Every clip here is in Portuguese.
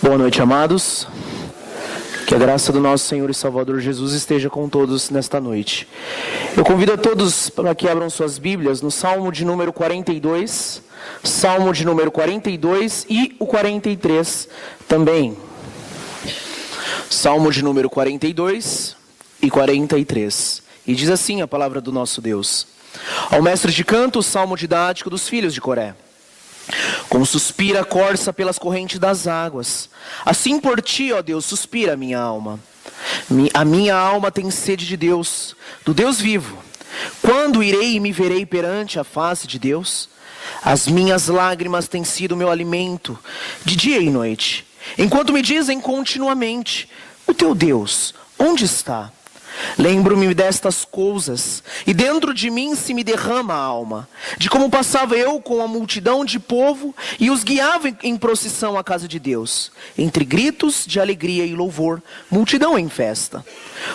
Boa noite, amados. Que a graça do nosso Senhor e Salvador Jesus esteja com todos nesta noite. Eu convido a todos para que abram suas Bíblias no Salmo de número 42, Salmo de número 42 e o 43 também. Salmo de número 42 e 43. E diz assim a palavra do nosso Deus: ao mestre de canto, o salmo didático dos filhos de Coré. Como suspira a corça pelas correntes das águas, assim por ti, ó Deus, suspira a minha alma. A minha alma tem sede de Deus, do Deus vivo. Quando irei e me verei perante a face de Deus? As minhas lágrimas têm sido meu alimento, de dia e noite, enquanto me dizem continuamente: o teu Deus, onde está? Lembro-me destas coisas, e dentro de mim se me derrama a alma, de como passava eu com a multidão de povo e os guiava em procissão à casa de Deus, entre gritos de alegria e louvor, multidão em festa.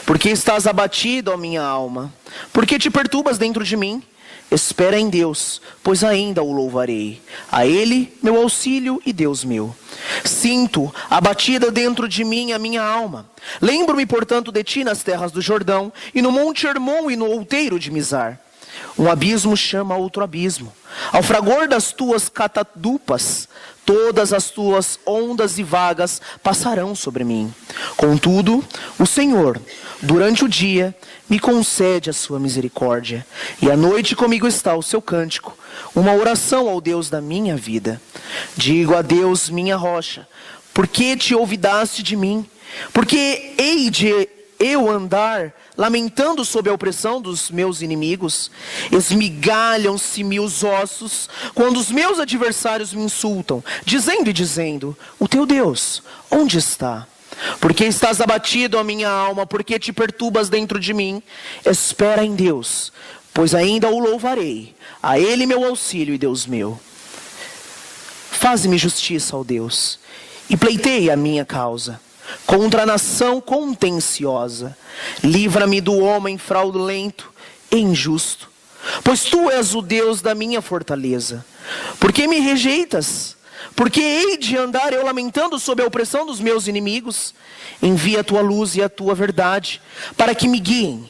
Porque estás abatido, ó minha alma? Porque te perturbas dentro de mim? Espera em Deus, pois ainda o louvarei. A Ele, meu auxílio e Deus meu. Sinto abatida dentro de mim a minha alma. Lembro-me, portanto, de ti nas terras do Jordão, e no monte Hermon e no outeiro de Mizar. Um abismo chama outro abismo. Ao fragor das tuas catadupas, todas as tuas ondas e vagas passarão sobre mim. Contudo, o Senhor, durante o dia, me concede a sua misericórdia, e à noite comigo está o seu cântico, uma oração ao Deus da minha vida. Digo a Deus, minha rocha: por que te olvidaste de mim? Porque hei de eu andar lamentando sob a opressão dos meus inimigos? Esmigalham-se-me os ossos quando os meus adversários me insultam, dizendo: o teu Deus, onde está? Porque estás abatido, a minha alma, porque te perturbas dentro de mim? Espera em Deus, pois ainda o louvarei. A Ele meu auxílio e Deus meu. Faze-me justiça, ó Deus, e pleiteie a minha causa contra a nação contenciosa. Livra-me do homem fraudulento e injusto, pois tu és o Deus da minha fortaleza. Por que me rejeitas? Porque hei de andar eu lamentando sob a opressão dos meus inimigos? Envia a tua luz e a tua verdade, para que me guiem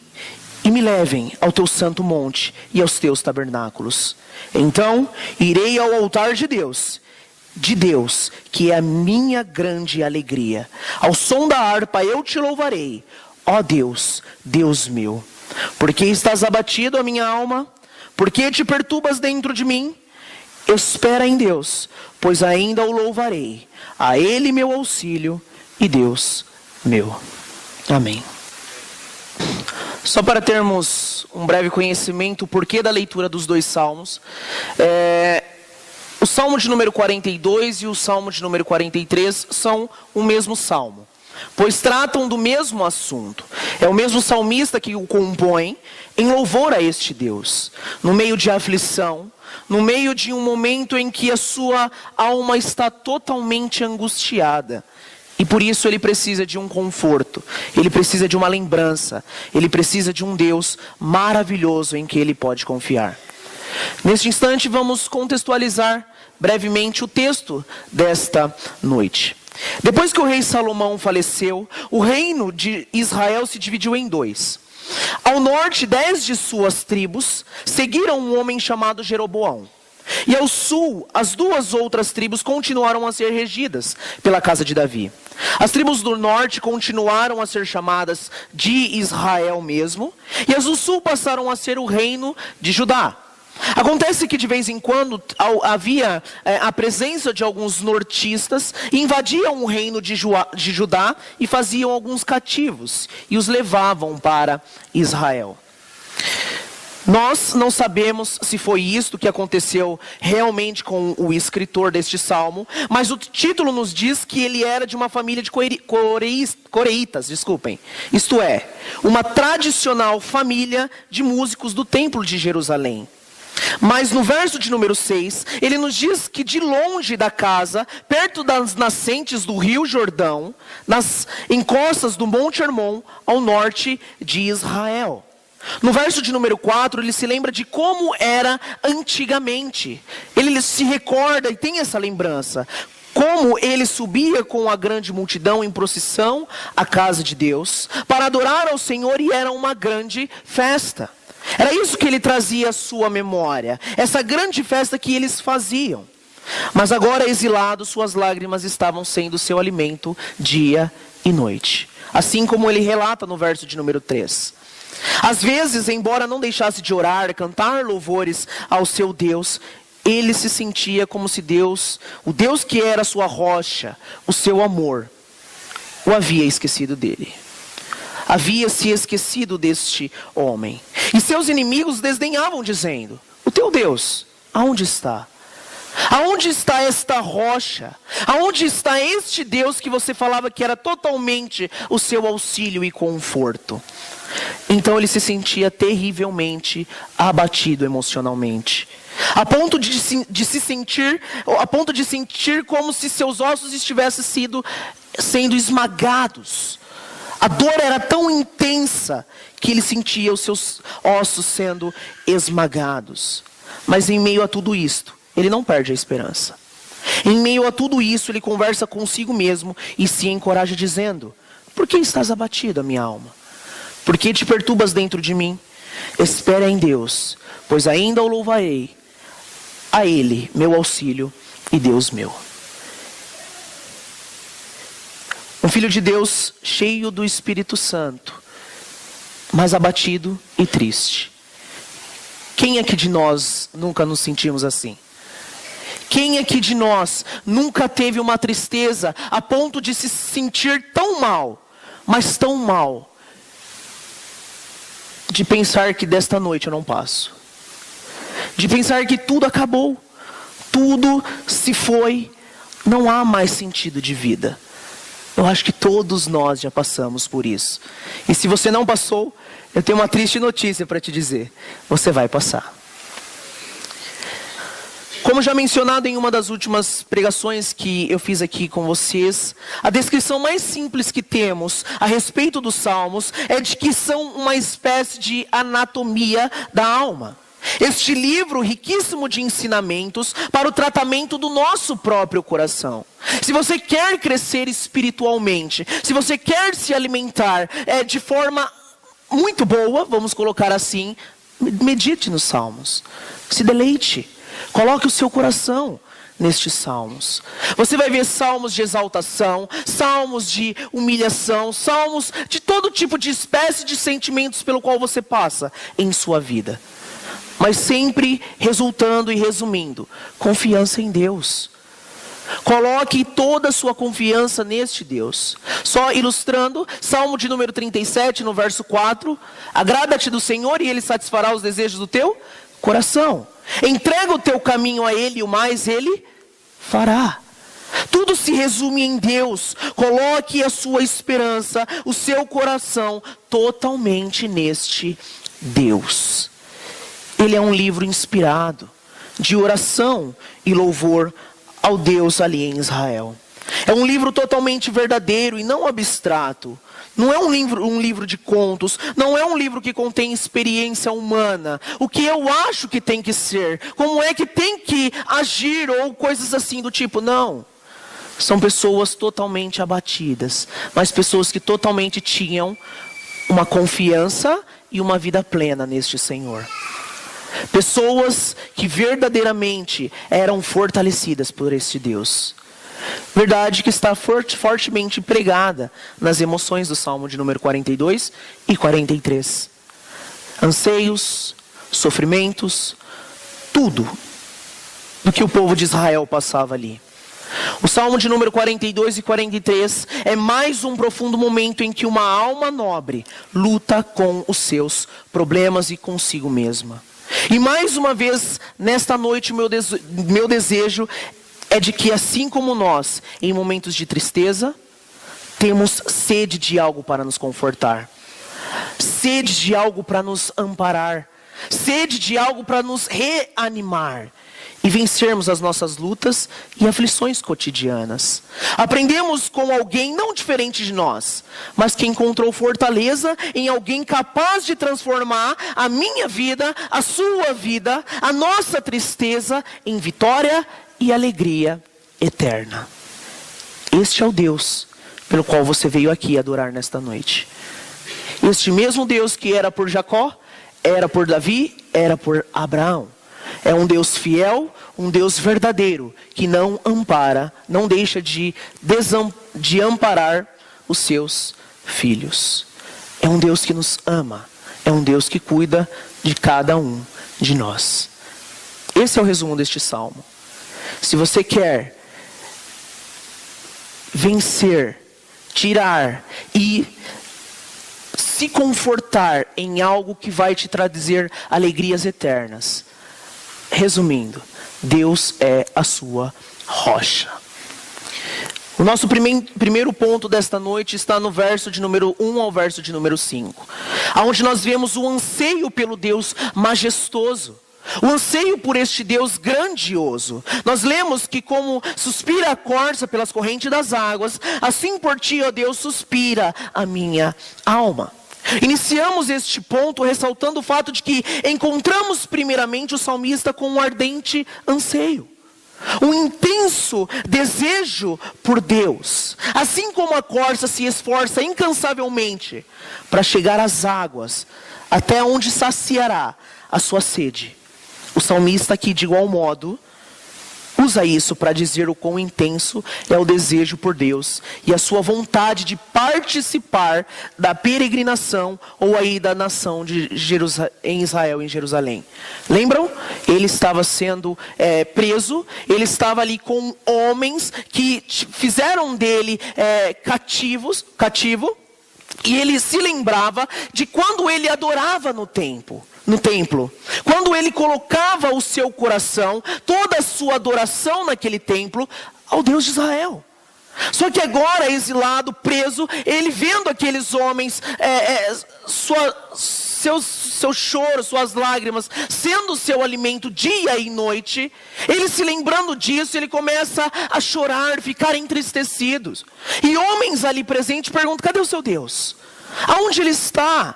e me levem ao teu santo monte e aos teus tabernáculos. Então irei ao altar de Deus, que é a minha grande alegria. Ao som da harpa eu te louvarei, ó Deus, Deus meu. Porque estás abatido, a minha alma? Porque te perturbas dentro de mim? Espera em Deus, pois ainda o louvarei. A Ele meu auxílio e Deus meu. Amém. Só para termos um breve conhecimento, o porquê da leitura dos dois salmos. O salmo de número 42 e o salmo de número 43 são o mesmo salmo, pois tratam do mesmo assunto. É o mesmo salmista que o compõe em louvor a este Deus, no meio de aflição, no meio de um momento em que a sua alma está totalmente angustiada. E por isso ele precisa de um conforto, ele precisa de uma lembrança, ele precisa de um Deus maravilhoso em que ele pode confiar. Neste instante vamos contextualizar brevemente o texto desta noite. Depois que o rei Salomão faleceu, o reino de Israel se dividiu em dois. Ao norte, 10 de suas tribos seguiram um homem chamado Jeroboão. E ao sul, as duas outras tribos continuaram a ser regidas pela casa de Davi. As tribos do norte continuaram a ser chamadas de Israel mesmo, e as do sul passaram a ser o reino de Judá. Acontece que de vez em quando havia a presença de alguns nortistas, invadiam o reino de Judá e faziam alguns cativos e os levavam para Israel. Nós não sabemos se foi isto que aconteceu realmente com o escritor deste salmo, mas o título nos diz que ele era de uma família de coreitas, isto é, uma tradicional família de músicos do templo de Jerusalém. Mas no verso de número 6, ele nos diz que de longe da casa, perto das nascentes do rio Jordão, nas encostas do monte Hermon, ao norte de Israel. No verso de número 4, ele se lembra de como era antigamente. Ele se recorda e tem essa lembrança. como ele subia com a grande multidão em procissão à casa de Deus, para adorar ao Senhor, e era uma grande festa. Era isso que ele trazia à sua memória, essa grande festa que eles faziam. Mas agora, exilado, suas lágrimas estavam sendo seu alimento dia e noite. Assim como ele relata no verso de número 3. Às vezes, embora não deixasse de orar, cantar louvores ao seu Deus, ele se sentia como se Deus, o Deus que era a sua rocha, o seu amor, o havia esquecido dele. Havia se esquecido deste homem. E seus inimigos desdenhavam, dizendo: o teu Deus, aonde está? Aonde está esta rocha? Aonde está este Deus que você falava que era totalmente o seu auxílio e conforto? Então ele se sentia terrivelmente abatido emocionalmente, a ponto de sentir como se seus ossos estivessem sendo esmagados. A dor era tão intensa que ele sentia os seus ossos sendo esmagados. Mas em meio a tudo isto, ele não perde a esperança. Em meio a tudo isso, ele conversa consigo mesmo e se encoraja dizendo: por que estás abatido, a minha alma? Por que te perturbas dentro de mim? Espera em Deus, pois ainda o louvarei, a Ele, meu auxílio e Deus meu. Um filho de Deus cheio do Espírito Santo, mas abatido e triste. Quem aqui de nós nunca nos sentimos assim? Quem aqui de nós nunca teve uma tristeza a ponto de se sentir tão mal, mas tão mal, de pensar que desta noite eu não passo, de pensar que tudo acabou, tudo se foi, não há mais sentido de vida? Eu acho que todos nós já passamos por isso. E se você não passou, eu tenho uma triste notícia para te dizer: você vai passar. Como já mencionado em uma das últimas pregações que eu fiz aqui com vocês, a descrição mais simples que temos a respeito dos Salmos é de que são uma espécie de anatomia da alma. Este livro riquíssimo de ensinamentos para o tratamento do nosso próprio coração. Se você quer crescer espiritualmente, se você quer se alimentar de forma muito boa, vamos colocar assim, medite nos Salmos, se deleite, coloque o seu coração nestes salmos. Você vai ver salmos de exaltação, salmos de humilhação, salmos de todo tipo de espécie de sentimentos pelo qual você passa em sua vida. Mas sempre resultando e resumindo: confiança em Deus. Coloque toda a sua confiança neste Deus. Só ilustrando, Salmo de número 37, no verso 4. Agrada-te do Senhor e Ele satisfará os desejos do teu coração. Entrega o teu caminho a Ele e o mais Ele fará. Tudo se resume em Deus. Coloque a sua esperança, o seu coração totalmente neste Deus. Ele é um livro inspirado de oração e louvor ao Deus ali em Israel. É um livro totalmente verdadeiro e não abstrato. Não é um livro de contos, não é um livro que contém experiência humana, o que eu acho que tem que ser, como é que tem que agir ou coisas assim do tipo, não. São pessoas totalmente abatidas, mas pessoas que totalmente tinham uma confiança e uma vida plena neste Senhor. Pessoas que verdadeiramente eram fortalecidas por este Deus. Verdade que está fortemente pregada nas emoções do Salmo de número 42 e 43. Anseios, sofrimentos, tudo do que o povo de Israel passava ali. O Salmo de número 42 e 43 é mais um profundo momento em que uma alma nobre luta com os seus problemas e consigo mesma. E mais uma vez, nesta noite, meu desejo é de que, assim como nós, em momentos de tristeza, temos sede de algo para nos confortar, sede de algo para nos amparar, sede de algo para nos reanimar e vencermos as nossas lutas e aflições cotidianas. Aprendemos com alguém não diferente de nós, mas que encontrou fortaleza em alguém capaz de transformar a minha vida, a sua vida, a nossa tristeza em vitória e alegria eterna. Este é o Deus pelo qual você veio aqui adorar nesta noite. Este mesmo Deus que era por Jacó, era por Davi, era por Abraão. É um Deus fiel, um Deus verdadeiro, que não ampara, não deixa de amparar os seus filhos. É um Deus que nos ama, é um Deus que cuida de cada um de nós. Esse é o resumo deste salmo. Se você quer vencer, tirar e se confortar em algo que vai te trazer alegrias eternas, resumindo, Deus é a sua rocha. O nosso primeiro ponto desta noite está no verso de número 1 ao verso de número 5. Onde nós vemos o anseio pelo Deus majestoso. O anseio por este Deus grandioso. Nós lemos que como suspira a corça pelas correntes das águas, assim por ti, ó Deus, suspira a minha alma. Iniciamos este ponto ressaltando o fato de que encontramos primeiramente o salmista com um ardente anseio, um intenso desejo por Deus. Assim como a corça se esforça incansavelmente para chegar às águas, até onde saciará a sua sede, o salmista aqui de igual modo usa isso para dizer o quão intenso é o desejo por Deus e a sua vontade de participar da peregrinação ou aí da nação de em Israel, em Jerusalém. Lembram? Ele estava sendo preso, ele estava ali com homens que fizeram dele cativo, e ele se lembrava de quando ele adorava no templo. Quando ele colocava o seu coração, toda a sua adoração naquele templo, ao Deus de Israel. Só que agora, exilado, preso, ele vendo aqueles homens, seu choro, suas lágrimas, sendo o seu alimento dia e noite, ele se lembrando disso, ele começa a chorar, ficar entristecidos. E homens ali presentes perguntam: cadê o seu Deus? Aonde ele está?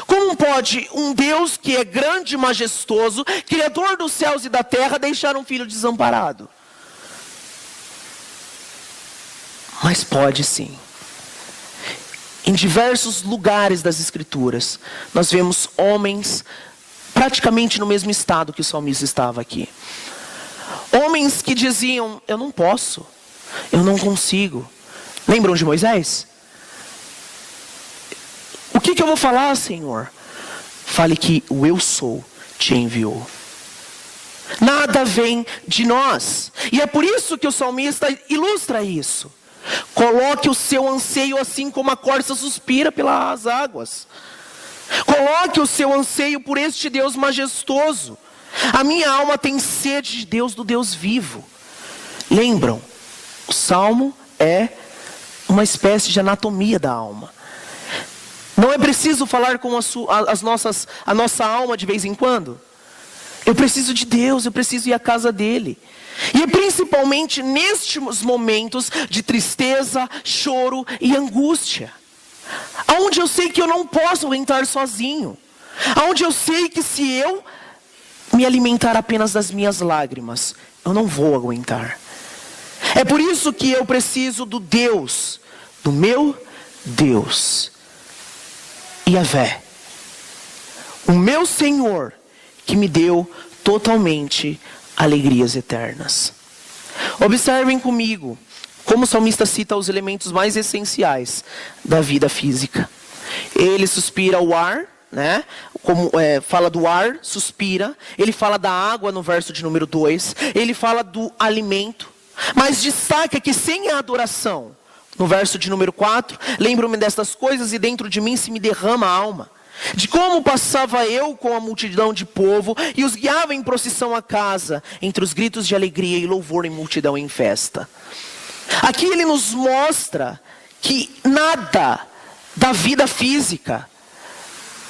Como pode um Deus que é grande e majestoso, criador dos céus e da terra, deixar um filho desamparado? Mas pode sim. Em diversos lugares das Escrituras, nós vemos homens praticamente no mesmo estado que o salmista estava aqui. Homens que diziam: eu não posso, eu não consigo. Lembram de Moisés? O que eu vou falar, Senhor? Fale que o eu sou te enviou. Nada vem de nós. E é por isso que o salmista ilustra isso. Coloque o seu anseio assim como a corça suspira pelas águas. Coloque o seu anseio por este Deus majestoso. A minha alma tem sede de Deus, do Deus vivo. Lembram? O salmo é uma espécie de anatomia da alma. Não é preciso falar com a nossa alma de vez em quando? Eu preciso de Deus, eu preciso ir à casa dele. E é principalmente nestes momentos de tristeza, choro e angústia, aonde eu sei que eu não posso aguentar sozinho, aonde eu sei que se eu me alimentar apenas das minhas lágrimas, eu não vou aguentar. É por isso que eu preciso do Deus, do meu Deus, Yahvé, o meu Senhor, que me deu totalmente alegrias eternas. Observem comigo como o salmista cita os elementos mais essenciais da vida física. Ele suspira o ar, né? Fala do ar, suspira. Ele fala da água no verso de número 2. Ele fala do alimento. Mas destaca que sem a adoração, no verso de número 4, lembro-me destas coisas e dentro de mim se me derrama a alma. De como passava eu com a multidão de povo e os guiava em procissão à casa, entre os gritos de alegria e louvor em multidão em festa. Aqui ele nos mostra que nada da vida física,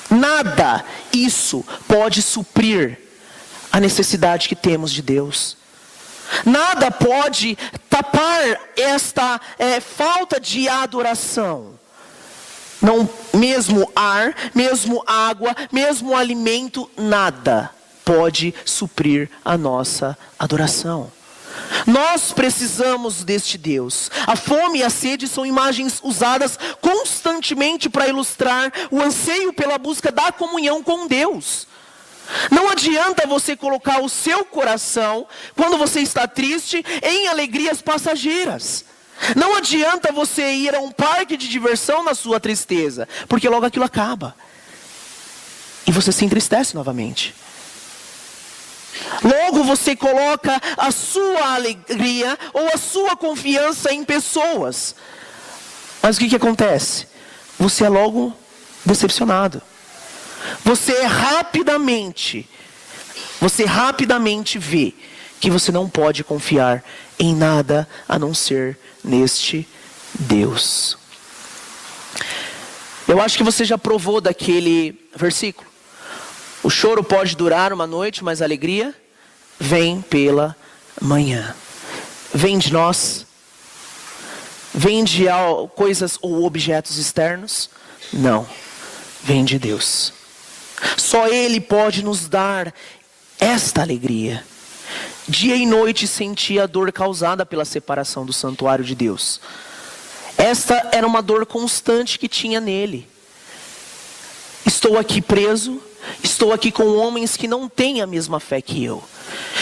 nada isso pode suprir a necessidade que temos de Deus. Nada pode tapar esta falta de adoração. Não, mesmo ar, mesmo água, mesmo alimento, nada pode suprir a nossa adoração. Nós precisamos deste Deus. A fome e a sede são imagens usadas constantemente para ilustrar o anseio pela busca da comunhão com Deus. Não adianta você colocar o seu coração, quando você está triste, em alegrias passageiras. Não adianta você ir a um parque de diversão na sua tristeza, porque logo aquilo acaba. E você se entristece novamente. Logo você coloca a sua alegria ou a sua confiança em pessoas. Mas o que acontece? Você é logo decepcionado. Você rapidamente vê que você não pode confiar em nada a não ser neste Deus. Eu acho que você já provou daquele versículo. O choro pode durar uma noite, mas a alegria vem pela manhã. Vem de nós? Vem de coisas ou objetos externos? Não. Vem de Deus. Só Ele pode nos dar esta alegria. Dia e noite sentia a dor causada pela separação do santuário de Deus. Esta era uma dor constante que tinha nele. Estou aqui preso, estou aqui com homens que não têm a mesma fé que eu.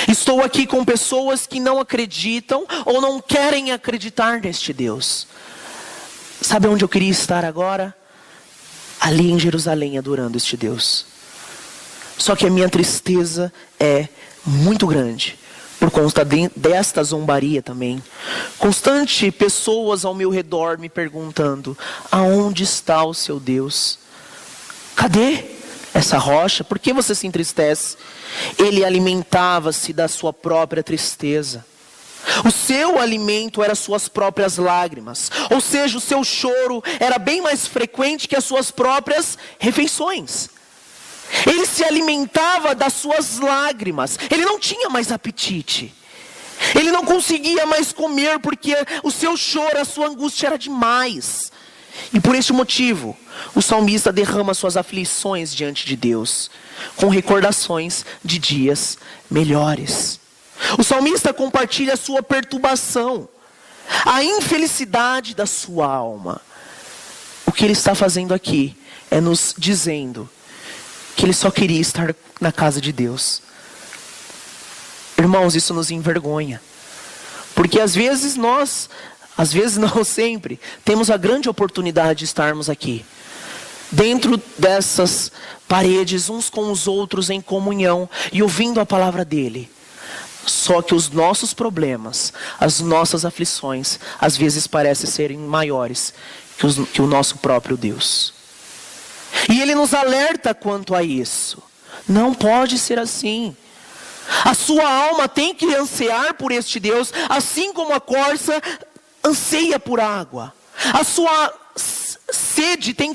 Estou aqui com pessoas que não acreditam ou não querem acreditar neste Deus. Sabe onde eu queria estar agora? Ali em Jerusalém, adorando este Deus. Só que a minha tristeza é muito grande, por conta desta zombaria também. Constante pessoas ao meu redor me perguntando: aonde está o seu Deus? Cadê essa rocha? Por que você se entristece? Ele alimentava-se da sua própria tristeza. O seu alimento era suas próprias lágrimas. Ou seja, o seu choro era bem mais frequente que as suas próprias refeições. Ele se alimentava das suas lágrimas. Ele não tinha mais apetite. Ele não conseguia mais comer porque o seu choro, a sua angústia era demais. E por este motivo, o salmista derrama suas aflições diante de Deus, com recordações de dias melhores. O salmista compartilha a sua perturbação, a infelicidade da sua alma. O que ele está fazendo aqui é nos dizendo que ele só queria estar na casa de Deus. Irmãos, isso nos envergonha. Porque às vezes não sempre, temos a grande oportunidade de estarmos aqui, dentro dessas paredes, uns com os outros em comunhão, e ouvindo a palavra dele. Só que os nossos problemas, as nossas aflições, às vezes parecem serem maiores que o nosso próprio Deus. E ele nos alerta quanto a isso. Não pode ser assim. A sua alma tem que ansiar por este Deus, assim como a corça anseia por água. A sua sede tem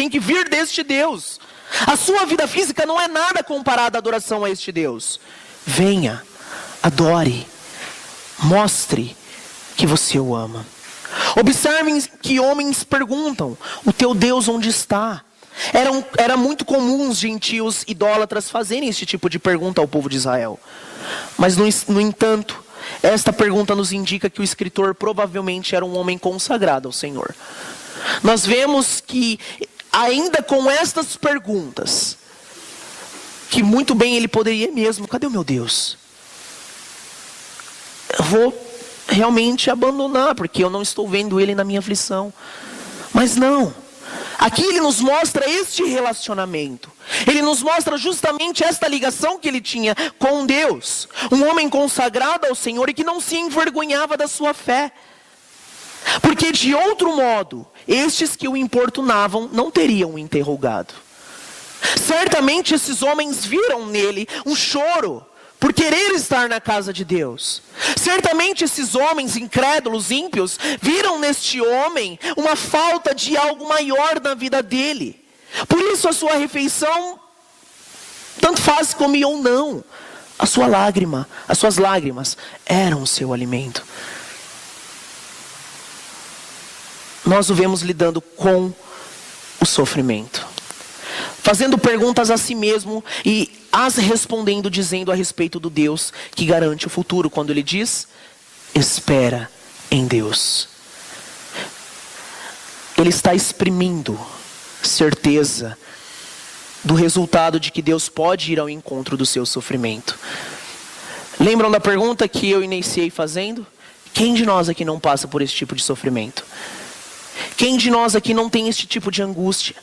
que vir deste Deus. A sua vida física não é nada comparada à adoração a este Deus. Venha, adore, mostre que você o ama. Observem que homens perguntam: o teu Deus onde está? Era muito comum os gentios idólatras fazerem esse tipo de pergunta ao povo de Israel. Mas no entanto, esta pergunta nos indica que o escritor provavelmente era um homem consagrado ao Senhor. Nós vemos que ainda com estas perguntas, que muito bem ele poderia mesmo: cadê o meu Deus? Eu vou realmente abandonar, porque eu não estou vendo ele na minha aflição. Mas não. Aqui ele nos mostra este relacionamento. Ele nos mostra justamente esta ligação que ele tinha com Deus. Um homem consagrado ao Senhor e que não se envergonhava da sua fé. Porque de outro modo, estes que o importunavam não teriam o interrogado. Certamente esses homens viram nele um choro por querer estar na casa de Deus. Certamente esses homens incrédulos, ímpios, viram neste homem uma falta de algo maior na vida dele. Por isso a sua refeição, tanto faz se comia ou não, as suas lágrimas eram o seu alimento. Nós o vemos lidando com o sofrimento, fazendo perguntas a si mesmo e as respondendo, dizendo a respeito do Deus que garante o futuro, quando ele diz: espera em Deus. Ele está exprimindo certeza do resultado de que Deus pode ir ao encontro do seu sofrimento. Lembram da pergunta que eu iniciei fazendo? Quem de nós aqui não passa por esse tipo de sofrimento? Quem de nós aqui não tem esse tipo de angústia?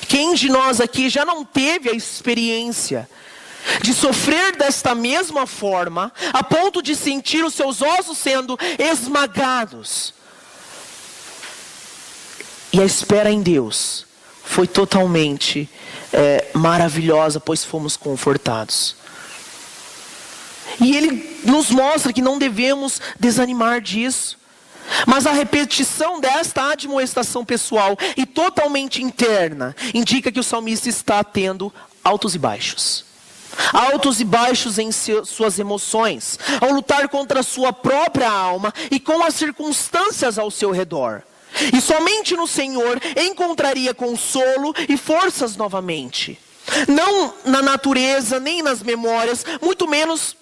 Quem de nós aqui já não teve a experiência de sofrer desta mesma forma, a ponto de sentir os seus ossos sendo esmagados? E a espera em Deus foi totalmente maravilhosa, pois fomos confortados. E Ele nos mostra que não devemos desanimar disso. Mas a repetição desta admoestação pessoal e totalmente interna indica que o salmista está tendo altos e baixos. Altos e baixos em suas emoções, ao lutar contra a sua própria alma e com as circunstâncias ao seu redor. E somente no Senhor encontraria consolo e forças novamente. Não na natureza, nem nas memórias, muito menos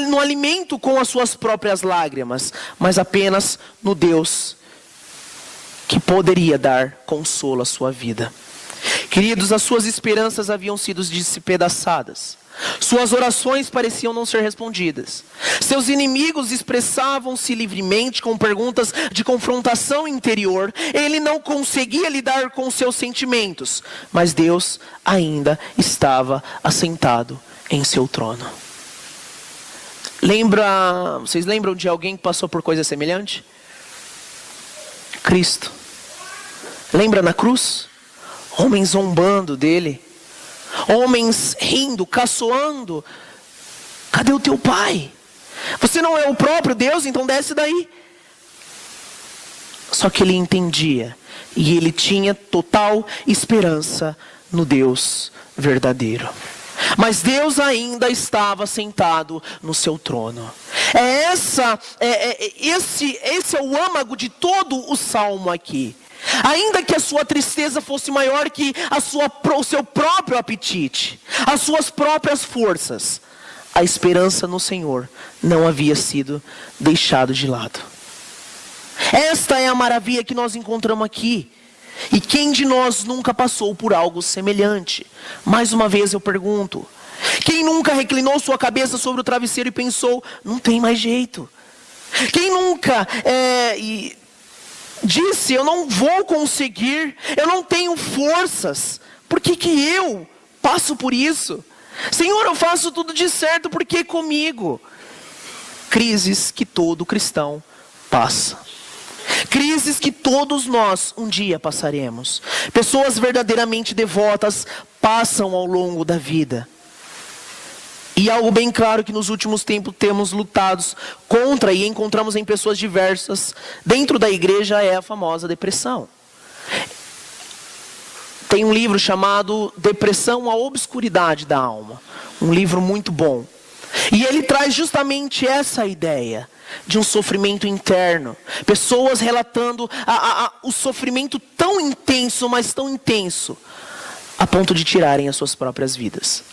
no alimento com as suas próprias lágrimas, mas apenas no Deus que poderia dar consolo à sua vida. Queridos, as suas esperanças haviam sido despedaçadas. Suas orações pareciam não ser respondidas. Seus inimigos expressavam-se livremente com perguntas de confrontação interior. Ele não conseguia lidar com seus sentimentos, mas Deus ainda estava assentado em seu trono. Vocês lembram de alguém que passou por coisa semelhante? Cristo. Lembra na cruz? Homens zombando dele. Homens rindo, caçoando. Cadê o teu pai? Você não é o próprio Deus, então desce daí. Só que ele entendia. E ele tinha total esperança no Deus verdadeiro. Mas Deus ainda estava sentado no seu trono. Esse é o âmago de todo o salmo aqui. Ainda que a sua tristeza fosse maior que o seu próprio apetite, as suas próprias forças, a esperança no Senhor não havia sido deixada de lado. Esta é a maravilha que nós encontramos aqui. E quem de nós nunca passou por algo semelhante? Mais uma vez eu pergunto: quem nunca reclinou sua cabeça sobre o travesseiro e pensou: não tem mais jeito? Quem nunca disse: eu não vou conseguir, eu não tenho forças, por que eu passo por isso? Senhor, eu faço tudo de certo, por que comigo? Crises que todo cristão passa. Crises que todos nós um dia passaremos. Pessoas verdadeiramente devotas passam ao longo da vida. E algo bem claro que nos últimos tempos temos lutado contra e encontramos em pessoas diversas dentro da igreja é a famosa depressão. Tem um livro chamado Depressão, a Obscuridade da Alma. Um livro muito bom. E ele traz justamente essa ideia de um sofrimento interno. Pessoas relatando o sofrimento tão intenso, mas tão intenso, a ponto de tirarem as suas próprias vidas.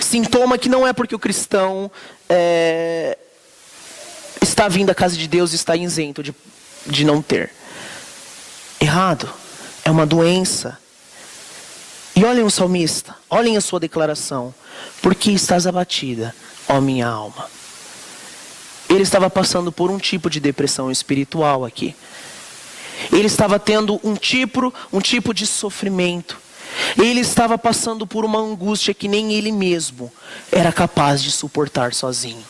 Sintoma que não é porque o cristão está vindo à casa de Deus e está isento de não ter. Errado. É uma doença. E olhem o salmista, olhem a sua declaração. Por que estás abatida, ó minha alma? Ele estava passando por um tipo de depressão espiritual aqui. Ele estava tendo um tipo de sofrimento. Ele estava passando por uma angústia que nem ele mesmo era capaz de suportar sozinho.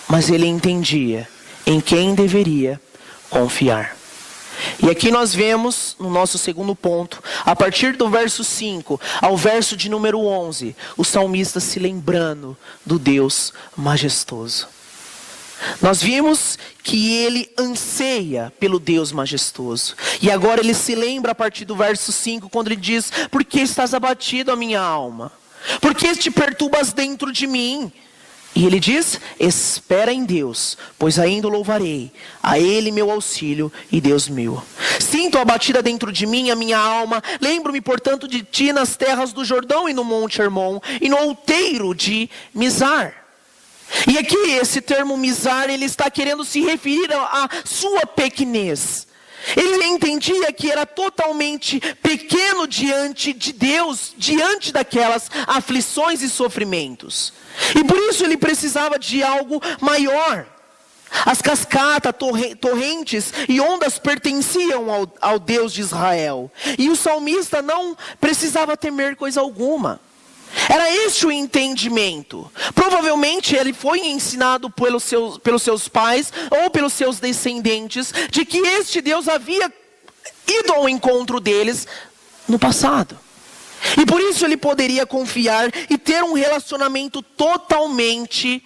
Mas ele entendia em quem deveria confiar. E aqui nós vemos, no nosso segundo ponto, a partir do verso 5 ao verso de número 11, o salmista se lembrando do Deus majestoso. Nós vimos que ele anseia pelo Deus majestoso. E agora ele se lembra a partir do verso 5, quando ele diz: por que estás abatido, a minha alma? Por que te perturbas dentro de mim? E ele diz: espera em Deus, pois ainda o louvarei, a Ele meu auxílio e Deus meu. Sinto abatida dentro de mim a minha alma. Lembro-me, portanto, de ti nas terras do Jordão e no Monte Hermon e no outeiro de Mizar. E aqui esse termo Mizar, ele está querendo se referir à sua pequenez. Ele entendia que era totalmente pequeno diante de Deus, diante daquelas aflições e sofrimentos. E por isso ele precisava de algo maior. As cascatas, torrentes e ondas pertenciam ao Deus de Israel. E o salmista não precisava temer coisa alguma. Era este o entendimento. Provavelmente ele foi ensinado pelos seus pais ou pelos seus descendentes de que este Deus havia ido ao encontro deles no passado. E por isso ele poderia confiar e ter um relacionamento totalmente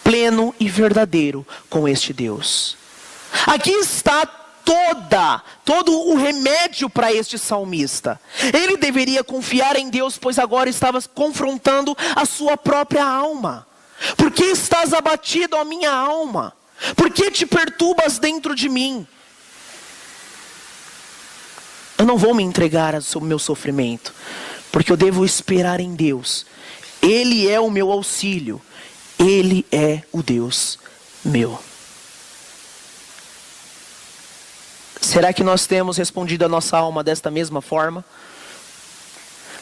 pleno e verdadeiro com este Deus. Aqui está todo o remédio para este salmista. Ele deveria confiar em Deus, pois agora estava confrontando a sua própria alma. Por que estás abatido, ó minha alma? Por que te perturbas dentro de mim? Eu não vou me entregar ao meu sofrimento, porque eu devo esperar em Deus. Ele é o meu auxílio. Ele é o Deus meu. Será que nós temos respondido a nossa alma desta mesma forma?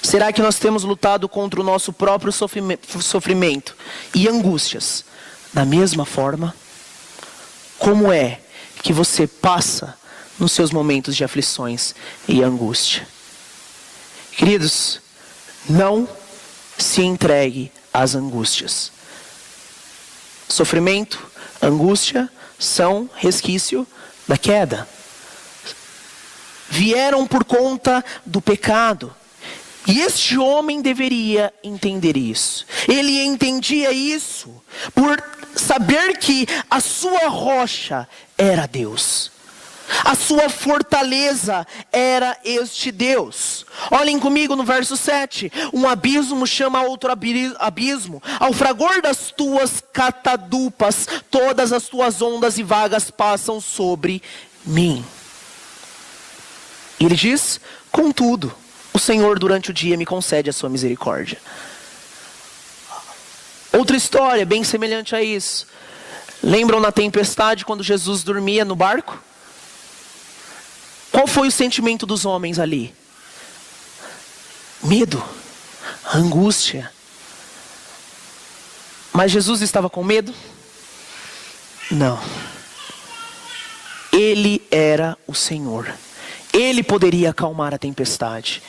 Será que nós temos lutado contra o nosso próprio sofrimento e angústias da mesma forma? Como é que você passa nos seus momentos de aflições e angústia? Queridos, não se entregue às angústias. Sofrimento, angústia são resquício da queda. Vieram por conta do pecado. E este homem deveria entender isso. Ele entendia isso por saber que a sua rocha era Deus. A sua fortaleza era este Deus. Olhem comigo no verso 7. Um abismo chama outro abismo. Ao fragor das tuas catadupas, todas as tuas ondas e vagas passam sobre mim. E ele diz: contudo, o Senhor durante o dia me concede a sua misericórdia. Outra história bem semelhante a isso. Lembram na tempestade quando Jesus dormia no barco? Qual foi o sentimento dos homens ali? Medo, angústia. Mas Jesus estava com medo? Não. Ele era o Senhor. Ele poderia acalmar a tempestade.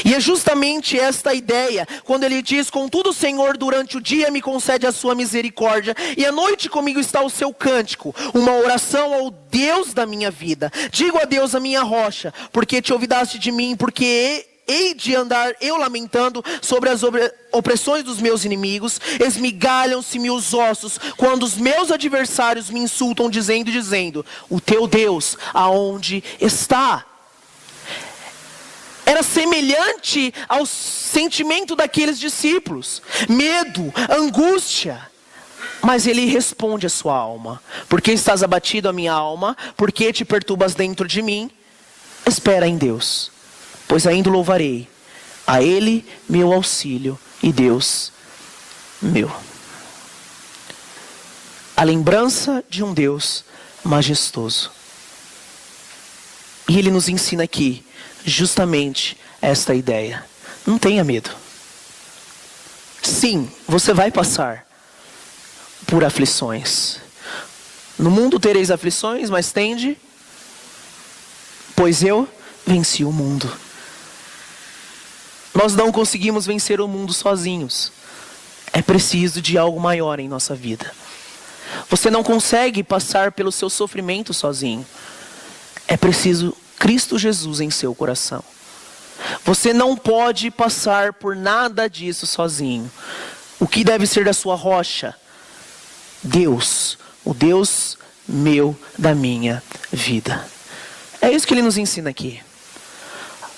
E é justamente esta ideia, quando ele diz: contudo o Senhor durante o dia me concede a sua misericórdia, e à noite comigo está o seu cântico, uma oração ao Deus da minha vida. Digo a Deus a minha rocha, porque te olvidaste de mim, porque hei de andar eu lamentando sobre as opressões dos meus inimigos. Esmigalham-se-me os ossos, quando os meus adversários me insultam, dizendo, o teu Deus aonde está? Era semelhante ao sentimento daqueles discípulos. Medo, angústia. Mas ele responde à sua alma: por que estás abatido, a minha alma? Por que te perturbas dentro de mim? Espera em Deus, pois ainda o louvarei. A Ele meu auxílio e Deus meu. A lembrança de um Deus majestoso. E ele nos ensina aqui justamente esta ideia. Não tenha medo. Sim, você vai passar por aflições. No mundo tereis aflições, mas tende, pois eu venci o mundo. Nós não conseguimos vencer o mundo sozinhos. É preciso de algo maior em nossa vida. Você não consegue passar pelo seu sofrimento sozinho. É preciso Cristo Jesus em seu coração. Você não pode passar por nada disso sozinho. O que deve ser da sua rocha? Deus, o Deus meu, da minha vida. É isso que ele nos ensina aqui.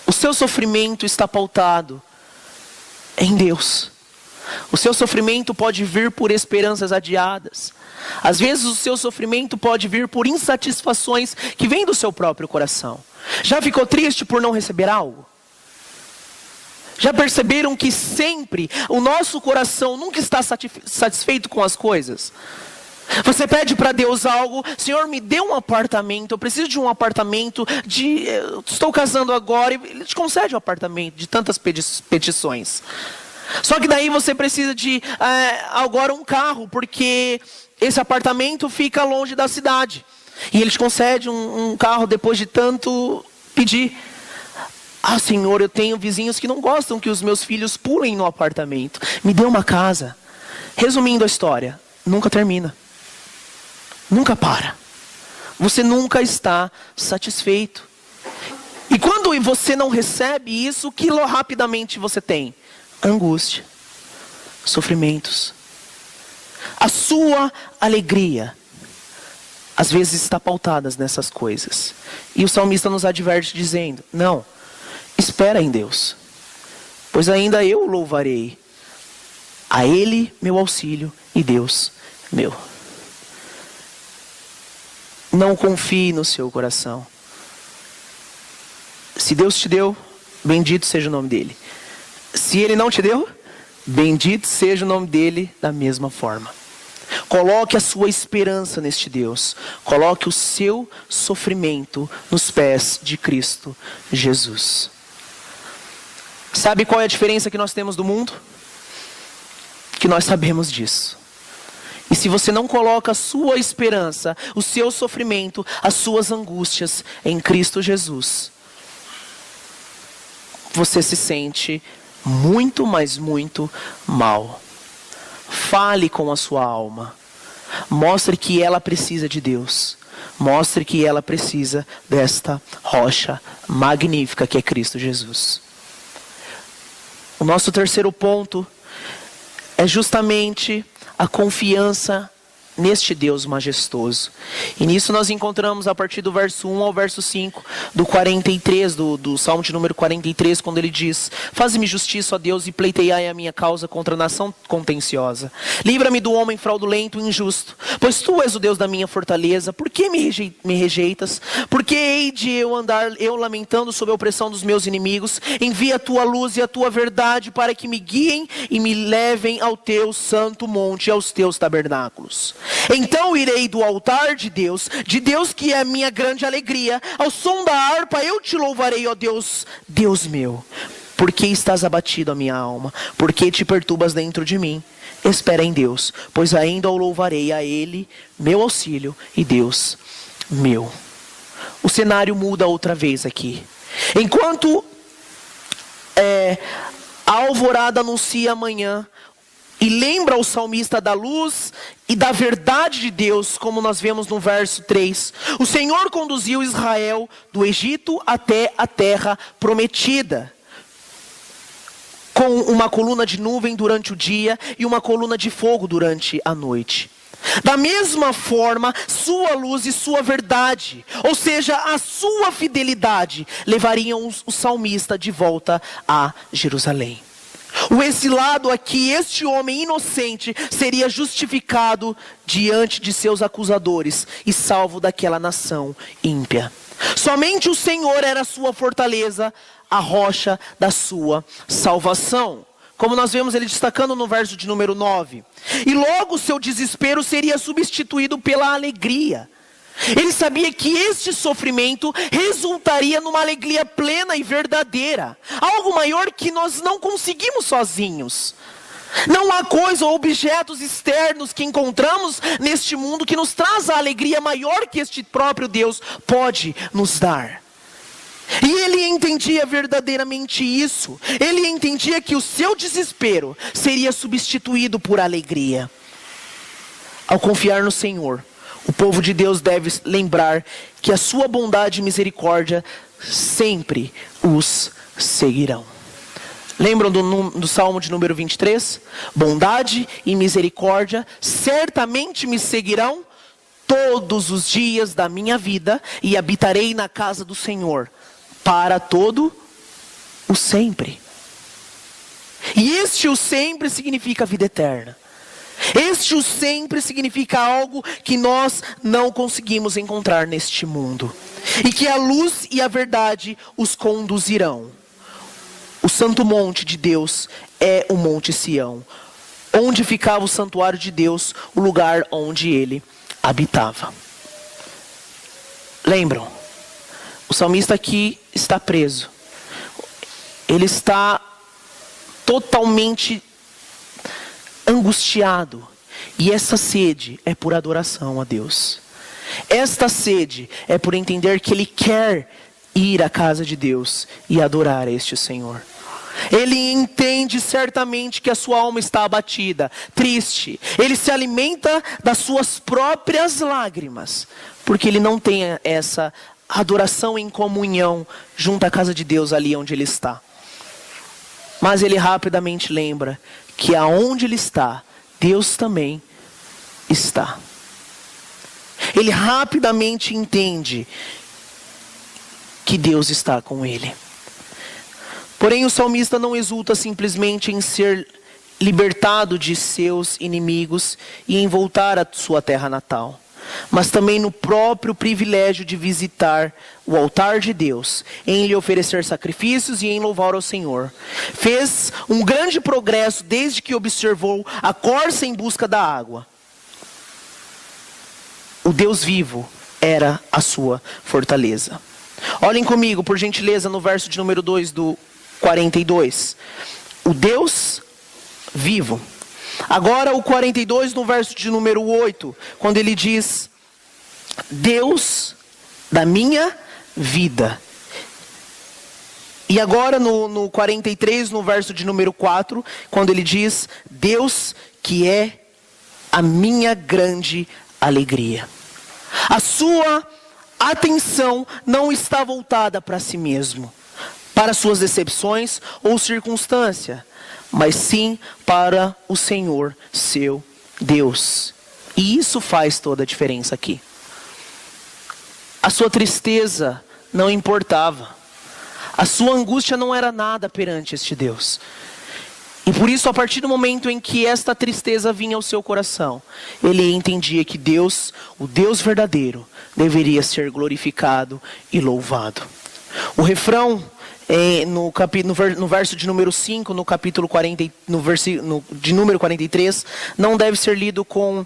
O seu sofrimento está pautado em Deus. O seu sofrimento pode vir por esperanças adiadas. Às vezes o seu sofrimento pode vir por insatisfações que vêm do seu próprio coração. Já ficou triste por não receber algo? Já perceberam que sempre o nosso coração nunca está satisfeito com as coisas? Você pede para Deus algo: Senhor, me dê um apartamento, eu preciso de um apartamento, estou casando agora, e Ele te concede um apartamento de tantas petições. Só que daí você precisa de agora um carro, porque esse apartamento fica longe da cidade. E Ele te concede um carro depois de tanto pedir. Ah, Senhor, eu tenho vizinhos que não gostam que os meus filhos pulem no apartamento. Me dê uma casa. Resumindo a história, nunca termina. Nunca para. Você nunca está satisfeito. E quando você não recebe isso, o que rapidamente você tem? Angústia, sofrimentos. A sua alegria às vezes está pautada nessas coisas. E o salmista nos adverte dizendo: não, espera em Deus, pois ainda eu o louvarei. A Ele meu auxílio e Deus meu. Não confie no seu coração. Se Deus te deu, bendito seja o nome dEle. Se Ele não te deu, bendito seja o nome dEle da mesma forma. Coloque a sua esperança neste Deus. Coloque o seu sofrimento nos pés de Cristo Jesus. Sabe qual é a diferença que nós temos do mundo? Que nós sabemos disso. E se você não coloca a sua esperança, o seu sofrimento, as suas angústias em Cristo Jesus, você se sente muito, mas muito mal. Fale com a sua alma. Mostre que ela precisa de Deus. Mostre que ela precisa desta rocha magnífica que é Cristo Jesus. O nosso terceiro ponto é justamente a confiança neste Deus majestoso. E nisso nós encontramos a partir do verso 1 ao verso 5 do 43, do Salmo de número 43, quando ele diz: faze-me justiça, ó Deus, e pleiteiai a minha causa contra a nação contenciosa. Livra-me do homem fraudulento e injusto, pois tu és o Deus da minha fortaleza. Por que me rejeitas? Por que hei de eu andar lamentando sob a opressão dos meus inimigos? Envia a tua luz e a tua verdade para que me guiem e me levem ao teu santo monte e aos teus tabernáculos. Então irei do altar de Deus que é a minha grande alegria. Ao som da harpa eu te louvarei, ó Deus, Deus meu. Porque estás abatido a minha alma? Porque te perturbas dentro de mim? Espera em Deus, pois ainda o louvarei, a Ele, meu auxílio e Deus meu. O cenário muda outra vez aqui. Enquanto a alvorada anuncia amanhã, e lembra o salmista da luz e da verdade de Deus, como nós vemos no verso 3. O Senhor conduziu Israel do Egito até a terra prometida, com uma coluna de nuvem durante o dia e uma coluna de fogo durante a noite. Da mesma forma, sua luz e sua verdade, ou seja, a sua fidelidade, levariam o salmista de volta a Jerusalém. O exilado aqui, este homem inocente, seria justificado diante de seus acusadores e salvo daquela nação ímpia. Somente o Senhor era a sua fortaleza, a rocha da sua salvação. Como nós vemos ele destacando no verso de número 9. E logo o seu desespero seria substituído pela alegria. Ele sabia que este sofrimento resultaria numa alegria plena e verdadeira. Algo maior que nós não conseguimos sozinhos. Não há coisa ou objetos externos que encontramos neste mundo que nos traz a alegria maior que este próprio Deus pode nos dar. E ele entendia verdadeiramente isso. Ele entendia que o seu desespero seria substituído por alegria. Ao confiar no Senhor, o povo de Deus deve lembrar que a sua bondade e misericórdia sempre os seguirão. Lembram do Salmo de número 23? Bondade e misericórdia certamente me seguirão todos os dias da minha vida, e habitarei na casa do Senhor para todo o sempre. E este o sempre significa vida eterna. Este o sempre significa algo que nós não conseguimos encontrar neste mundo. E que a luz e a verdade os conduzirão. O santo monte de Deus é o Monte Sião, onde ficava o santuário de Deus, o lugar onde ele habitava. Lembram? O salmista aqui está preso. Ele está totalmente angustiado. E essa sede é por adoração a Deus. Esta sede é por entender que ele quer ir à casa de Deus e adorar a este Senhor. Ele entende certamente que a sua alma está abatida, triste. Ele se alimenta das suas próprias lágrimas, porque ele não tem essa adoração em comunhão junto à casa de Deus ali onde ele está. Mas ele rapidamente lembra que aonde ele está, Deus também está. Ele rapidamente entende que Deus está com ele. Porém, o salmista não exulta simplesmente em ser libertado de seus inimigos e em voltar à sua terra natal, mas também no próprio privilégio de visitar o altar de Deus, em lhe oferecer sacrifícios e em louvar ao Senhor. Fez um grande progresso desde que observou a corça em busca da água. O Deus vivo era a sua fortaleza. Olhem comigo, por gentileza, no verso de número 2 do 42. O Deus vivo. Agora o 42 no verso de número 8, quando ele diz: Deus da minha vida. E agora no 43, no verso de número 4, quando ele diz: Deus que é a minha grande alegria. A sua atenção não está voltada para si mesmo, para suas decepções ou circunstância, mas sim para o Senhor, seu Deus. E isso faz toda a diferença aqui. A sua tristeza não importava. A sua angústia não era nada perante este Deus. E por isso, a partir do momento em que esta tristeza vinha ao seu coração, ele entendia que Deus, o Deus verdadeiro, deveria ser glorificado e louvado. O refrão no verso de número 5, no capítulo 40, de número 43, não deve ser lido com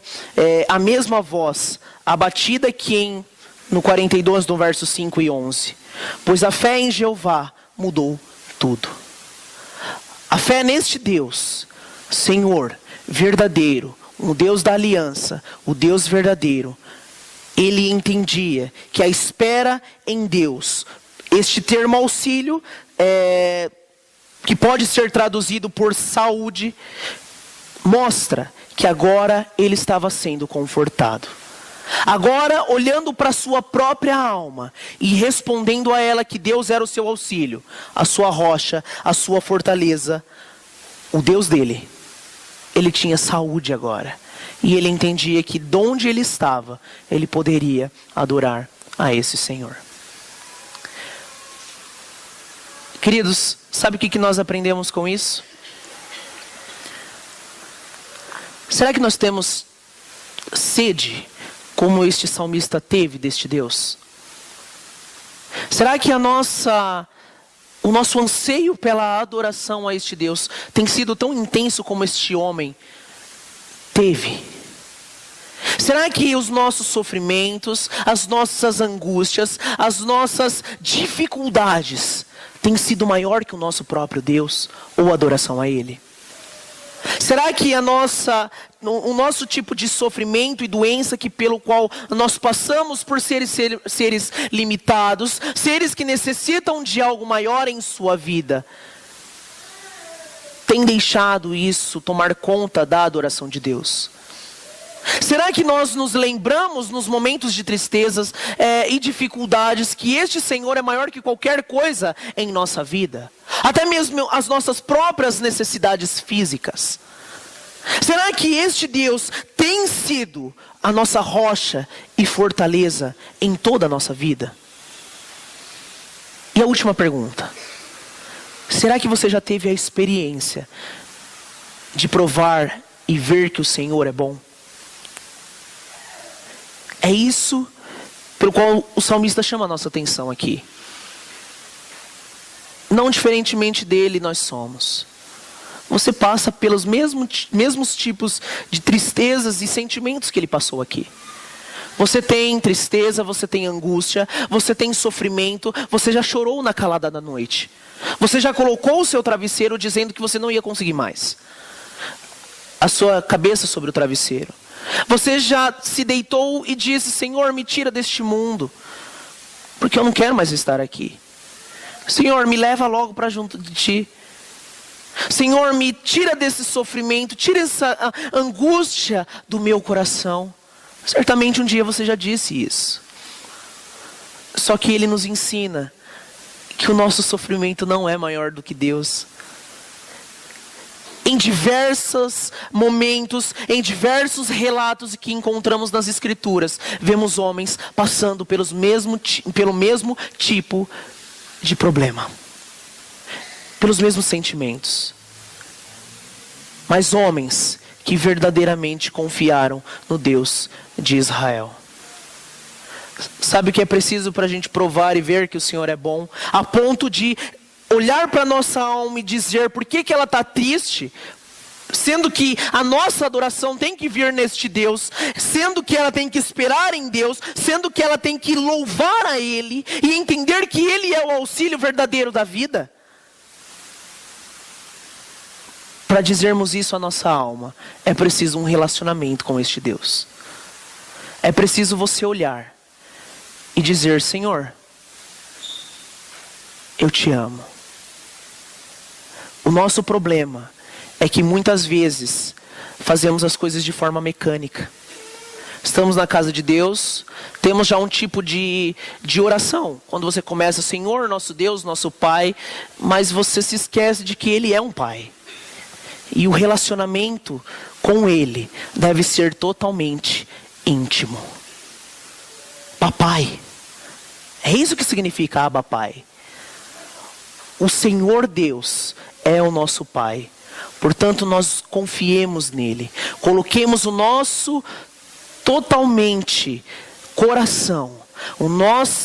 a mesma voz abatida que no 42, no verso 5 e 11. Pois a fé em Jeová mudou tudo. A fé neste Deus, Senhor, verdadeiro, o Deus da aliança, o Deus verdadeiro, ele entendia que a espera em Deus, este termo auxílio, que pode ser traduzido por saúde, mostra que agora ele estava sendo confortado. Agora, olhando para a sua própria alma e respondendo a ela que Deus era o seu auxílio, a sua rocha, a sua fortaleza, o Deus dele, ele tinha saúde agora. E ele entendia que de onde ele estava, ele poderia adorar a esse Senhor. Queridos, sabe o que nós aprendemos com isso? Será que nós temos sede como este salmista teve deste Deus? Será que o nosso anseio pela adoração a este Deus tem sido tão intenso como este homem teve? Será que os nossos sofrimentos, as nossas angústias, as nossas dificuldades têm sido maior que o nosso próprio Deus ou a adoração a Ele? Será que o nosso tipo de sofrimento e doença pelo qual nós passamos por seres limitados, seres que necessitam de algo maior em sua vida, tem deixado isso tomar conta da adoração de Deus? Será que nós nos lembramos nos momentos de tristezas e dificuldades que este Senhor é maior que qualquer coisa em nossa vida? Até mesmo as nossas próprias necessidades físicas. Será que este Deus tem sido a nossa rocha e fortaleza em toda a nossa vida? E a última pergunta: será que você já teve a experiência de provar e ver que o Senhor é bom? É isso pelo qual o salmista chama a nossa atenção aqui. Não diferentemente dele nós somos. Você passa pelos mesmos tipos de tristezas e sentimentos que ele passou aqui. Você tem tristeza, você tem angústia, você tem sofrimento, você já chorou na calada da noite. Você já colocou o seu travesseiro dizendo que você não ia conseguir mais. A sua cabeça sobre o travesseiro. Você já se deitou e disse: Senhor, me tira deste mundo, porque eu não quero mais estar aqui. Senhor, me leva logo para junto de Ti. Senhor, me tira desse sofrimento, tira essa angústia do meu coração. Certamente um dia você já disse isso. Só que Ele nos ensina que o nosso sofrimento não é maior do que Deus. Em diversos momentos, em diversos relatos que encontramos nas Escrituras, vemos homens passando pelo mesmo tipo de problema. Pelos mesmos sentimentos. Mas homens que verdadeiramente confiaram no Deus de Israel. Sabe o que é preciso para a gente provar e ver que o Senhor é bom? A ponto de olhar para a nossa alma e dizer por que ela está triste, sendo que a nossa adoração tem que vir neste Deus, sendo que ela tem que esperar em Deus, sendo que ela tem que louvar a Ele e entender que Ele é o auxílio verdadeiro da vida. Para dizermos isso à nossa alma, é preciso um relacionamento com este Deus. É preciso você olhar e dizer: Senhor, eu te amo. O nosso problema é que muitas vezes fazemos as coisas de forma mecânica. Estamos na casa de Deus, temos já um tipo de oração. Quando você começa: Senhor, nosso Deus, nosso Pai, mas você se esquece de que Ele é um Pai. E o relacionamento com Ele deve ser totalmente íntimo. Papai. É isso que significa Abba Pai. O Senhor Deus é o nosso Pai. Portanto, nós confiemos nele. Coloquemos o nosso totalmente coração,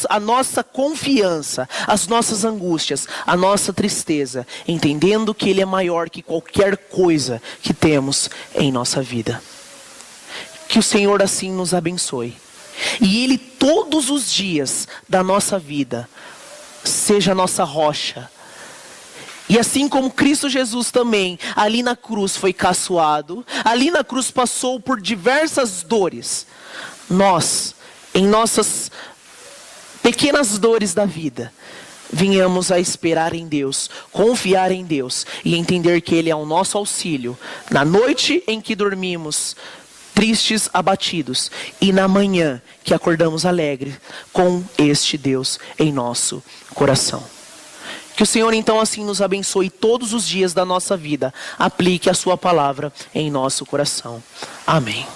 a nossa confiança, as nossas angústias, a nossa tristeza, entendendo que Ele é maior que qualquer coisa que temos em nossa vida. Que o Senhor assim nos abençoe. E Ele todos os dias da nossa vida seja a nossa rocha. E assim como Cristo Jesus também, ali na cruz foi caçoado, ali na cruz passou por diversas dores, nós, em nossas pequenas dores da vida, venhamos a esperar em Deus, confiar em Deus e entender que Ele é o nosso auxílio na noite em que dormimos tristes, abatidos, e na manhã que acordamos alegres com este Deus em nosso coração. Que o Senhor então assim nos abençoe todos os dias da nossa vida, aplique a sua palavra em nosso coração. Amém.